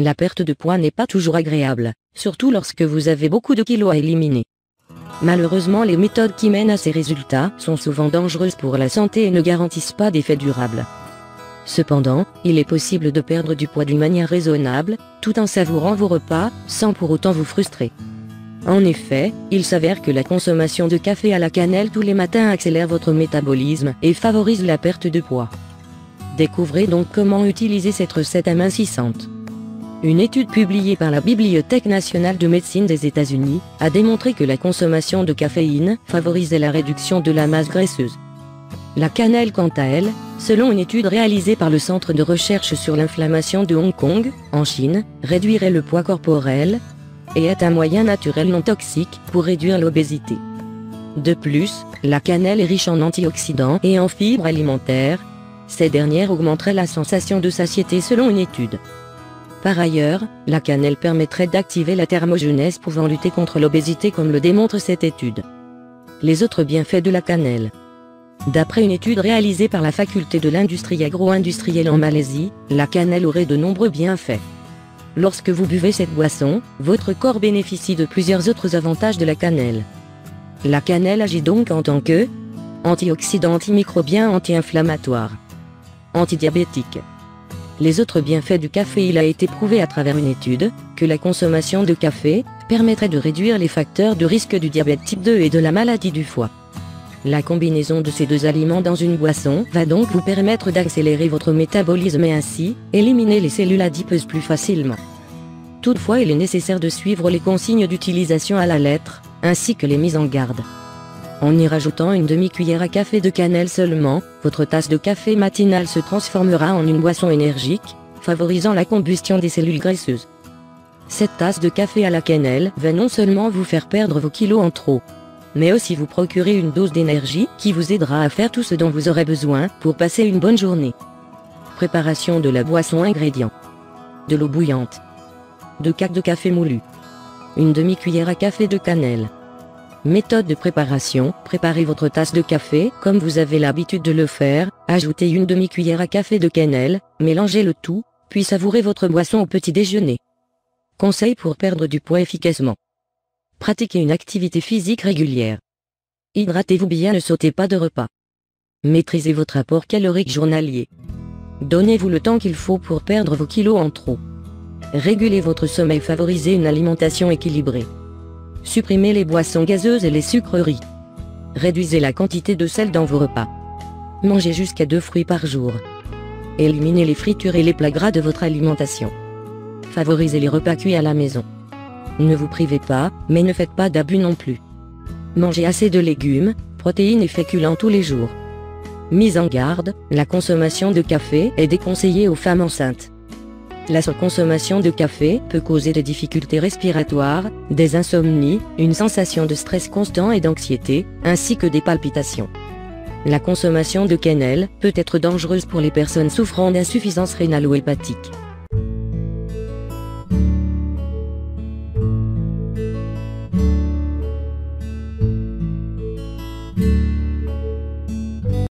la perte de poids n'est pas toujours agréable, surtout lorsque vous avez beaucoup de kilos à éliminer. Malheureusement, les méthodes qui mènent à ces résultats sont souvent dangereuses pour la santé et ne garantissent pas d'effets durables. Cependant, il est possible de perdre du poids d'une manière raisonnable, tout en savourant vos repas, sans pour autant vous frustrer. En effet, il s'avère que la consommation de café à la cannelle tous les matins accélère votre métabolisme et favorise la perte de poids. Découvrez donc comment utiliser cette recette amincissante. Une étude publiée par la Bibliothèque nationale de médecine des États-Unis a démontré que la consommation de caféine favorisait la réduction de la masse graisseuse. La cannelle, quant à elle, selon une étude réalisée par le Centre de recherche sur l'inflammation de Hong Kong, en Chine, réduirait le poids corporel et est un moyen naturel non toxique pour réduire l'obésité. De plus, la cannelle est riche en antioxydants et en fibres alimentaires. Ces dernières augmenteraient la sensation de satiété selon une étude. Par ailleurs, la cannelle permettrait d'activer la thermogenèse pouvant lutter contre l'obésité comme le démontre cette étude. Les autres bienfaits de la cannelle. D'après une étude réalisée par la faculté de l'industrie agro-industrielle en Malaisie, la cannelle aurait de nombreux bienfaits. Lorsque vous buvez cette boisson, votre corps bénéficie de plusieurs autres avantages de la cannelle. La cannelle agit donc en tant que antioxydant, antimicrobien, anti-inflammatoire, antidiabétique. Les autres bienfaits du café. Il a été prouvé à travers une étude que la consommation de café permettrait de réduire les facteurs de risque du diabète type 2 et de la maladie du foie. La combinaison de ces deux aliments dans une boisson va donc vous permettre d'accélérer votre métabolisme et ainsi éliminer les cellules adipeuses plus facilement. Toutefois, il est nécessaire de suivre les consignes d'utilisation à la lettre, ainsi que les mises en garde. En y rajoutant une demi-cuillère à café de cannelle seulement, votre tasse de café matinale se transformera en une boisson énergique, favorisant la combustion des cellules graisseuses. Cette tasse de café à la cannelle va non seulement vous faire perdre vos kilos en trop, mais aussi vous procurer une dose d'énergie qui vous aidera à faire tout ce dont vous aurez besoin pour passer une bonne journée. Préparation de la boisson. Ingrédients: de l'eau bouillante, 2 cups de café moulu, une demi-cuillère à café de cannelle. Méthode de préparation: préparez votre tasse de café comme vous avez l'habitude de le faire, ajoutez une demi-cuillère à café de cannelle, mélangez le tout, puis savourez votre boisson au petit déjeuner. Conseils pour perdre du poids efficacement: pratiquez une activité physique régulière. Hydratez-vous bien, ne sautez pas de repas. Maîtrisez votre apport calorique journalier. Donnez-vous le temps qu'il faut pour perdre vos kilos en trop. Régulez votre sommeil, favorisez une alimentation équilibrée. Supprimez les boissons gazeuses et les sucreries. Réduisez la quantité de sel dans vos repas. Mangez jusqu'à 2 fruits par jour. Éliminez les fritures et les plats gras de votre alimentation. Favorisez les repas cuits à la maison. Ne vous privez pas, mais ne faites pas d'abus non plus. Mangez assez de légumes, protéines et féculents tous les jours. Mise en garde: la consommation de café est déconseillée aux femmes enceintes. La surconsommation de café peut causer des difficultés respiratoires, des insomnies, une sensation de stress constant et d'anxiété, ainsi que des palpitations. La consommation de cannelle peut être dangereuse pour les personnes souffrant d'insuffisance rénale ou hépatique.